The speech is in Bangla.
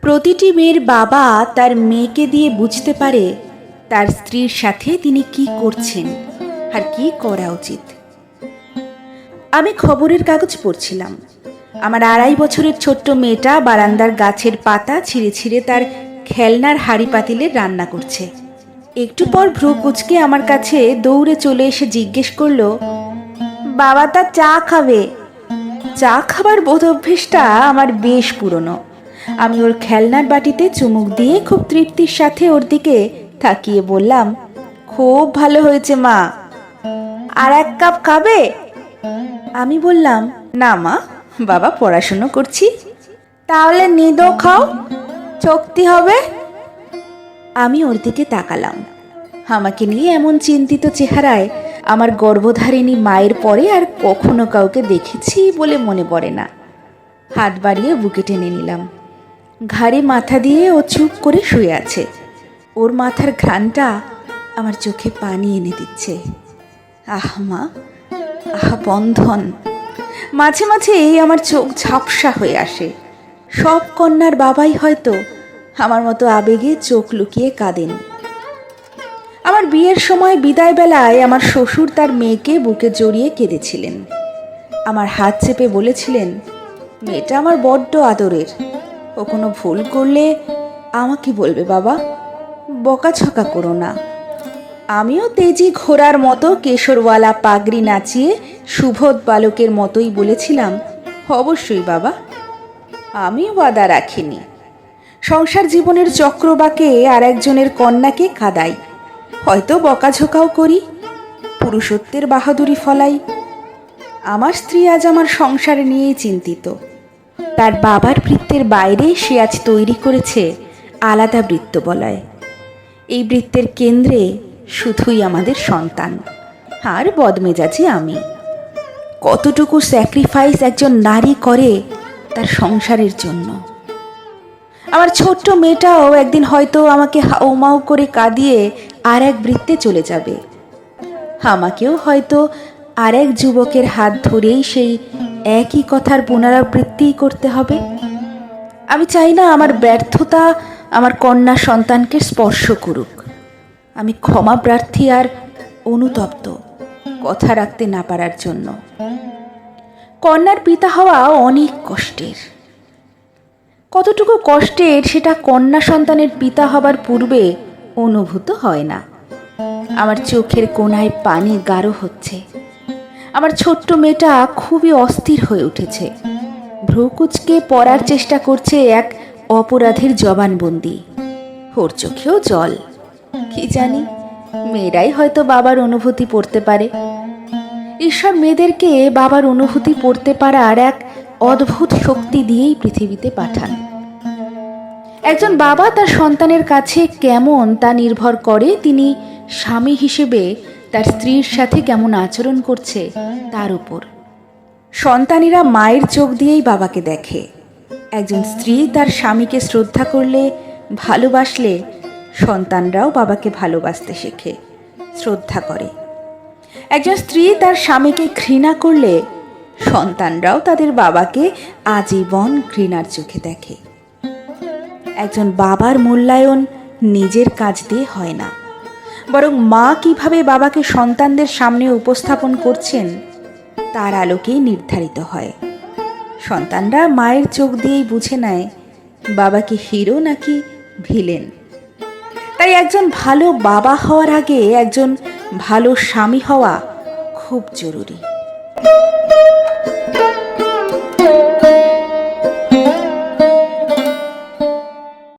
প্রতিটি মেয়ের বাবা তার মেয়েকে দিয়ে বুঝতে পারে তার স্ত্রীর সাথে তিনি কি করছেন আর কি করা উচিত। আমি খবরের কাগজ পড়ছিলাম। আমার 2.5 বছরের ছোট্ট মেয়েটা বারান্দার গাছের পাতা ছিঁড়ে ছিঁড়ে তার খেলনার হাঁড়ি পাতিলে রান্না করছে। একটু পর ভ্রু কুঁচকে আমার কাছে দৌড়ে চলে এসে জিজ্ঞেস করলো, বাবা তা চা খাবে। চা খাবার বোধ অভ্যেসটা আমার বেশ পুরনো। আমি ওর খেলনার বাটিতে চুমুক দিয়ে খুব তৃপ্তির সাথে ওর দিকে তাকিয়ে বললাম, খুব ভালো হয়েছে মা, আর 1 কাপ খাবে? আমি বললাম, না মা, বাবা পড়াশুনো করছি। তাহলে নিদো খাও, শক্তি হবে। আমি ওর দিকে তাকালাম। আমাকে নিয়ে এমন চিন্তিত চেহারায় আমার গর্ভধারিণী মায়ের পরে আর কখনো কাউকে দেখেছি বলে মনে পড়ে না। হাত বাড়িয়ে বুকে টেনে নিলাম। ঘাড়ে মাথা দিয়ে ও চুপ করে শুয়ে আছে। ওর মাথার ঘ্রাণটা আমার চোখে পানি এনে দিচ্ছে। আহ মা, আহ বন্ধন। মাঝে মাঝে আমার চোখ ঝাপসা হয়ে আসে। সব কন্যার বাবাই হয়তো আমার মতো আবেগে চোখ লুকিয়ে কাঁদেন। আমার বিয়ের সময় বিদায় বেলায় আমার শ্বশুর তার মেয়েকে বুকে জড়িয়ে কেঁদেছিলেন। আমার হাত চেপে বলেছিলেন, মেয়েটা আমার বড্ড আদরের, ও কোনো ভুল করলে আমাকে বলবে বাবা, বকাঝকা করো না। আমিও তেজি ঘোড়ার মতো কেশরওয়ালা পাগড়ি নাচিয়ে সুবোধ বালকের মতোই বলেছিলাম, অবশ্যই বাবা। আমিও বাধা রাখিনি। সংসার জীবনের চক্রবাকে আর একজনের কন্যাকে কাঁদাই, হয়তো বকাঝোকাও করি, পুরুষত্বের বাহাদুরি ফলাই। আমার স্ত্রী আজ আমার সংসার নিয়েই চিন্তিত। তার বাবার বৃত্তের বাইরে সে আজ তৈরি করেছে আলাদা বৃত্ত বলয়। এই বৃত্তের কেন্দ্রে শুধুই আমাদের সন্তান, আর বদমেজাজি আমি। কতটুকু স্যাক্রিফাইস একজন নারী করে তার সংসারের জন্য। আমার ছোট্ট মেয়েটাও একদিন হয়তো আমাকে হাউমাউ করে কাঁদিয়ে আর এক বৃত্তে চলে যাবে। আমাকেও হয়তো আর এক যুবকের হাত ধরেই সেই একই কথার পুনরাবৃত্তি করতে হবে। আমি চাই না আমার ব্যর্থতা আমার কন্যা সন্তানকে স্পর্শ করুক। আমি ক্ষমা প্রার্থী আর অনুতপ্ত কথা রাখতে না পারার জন্য। কন্যার পিতা হওয়া অনেক কষ্টের। কতটুকু কষ্টের সেটা কন্যা সন্তানের পিতা হবার পূর্বে অনুভূত হয় না। আমার চোখের কোণায় পানি গাঢ় হচ্ছে। আমার ছোট্ট মেয়েটা খুবই অস্থির হয়ে উঠেছে। ভ্রুকুচকে পড়ার চেষ্টা করছে এক অপরাধের জবানবন্দি। ওর চোখেও জল। কি জানি, মেয়েরাই হয়তো বাবার অনুভূতি পড়তে পারে। ঈশ্বর মেয়েদেরকে বাবার অনুভূতি পড়তে পারার এক অদ্ভুত শক্তি দিয়েই পৃথিবীতে পাঠান। একজন বাবা তার সন্তানের কাছে কেমন তা নির্ভর করে তিনি স্বামী হিসেবে তার স্ত্রীর সাথে কেমন আচরণ করছে তার উপর। সন্তানেরা মায়ের চোখ দিয়েই বাবাকে দেখে। একজন স্ত্রী তার স্বামীকে শ্রদ্ধা করলে, ভালোবাসলে সন্তানরাও বাবাকে ভালোবাসতে শেখে, শ্রদ্ধা করে। একজন স্ত্রী তার স্বামীকে ঘৃণা করলে সন্তানরাও তাদের বাবাকে আজীবন ঘৃণার চোখে দেখে। একজন বাবার মূল্যায়ন নিজের কাজ দিয়ে হয় না, বরং মা কিভাবে বাবাকে সন্তানদের সামনে উপস্থাপন করছেন তার আলোকেই নির্ধারিত হয়। সন্তানরা মায়ের চোখ দিয়েই বুঝে নেয় বাবাকে হিরো নাকি ভিলেন। তাই একজন ভালো বাবা হওয়ার আগে একজন ভালো স্বামী হওয়া খুব জরুরি।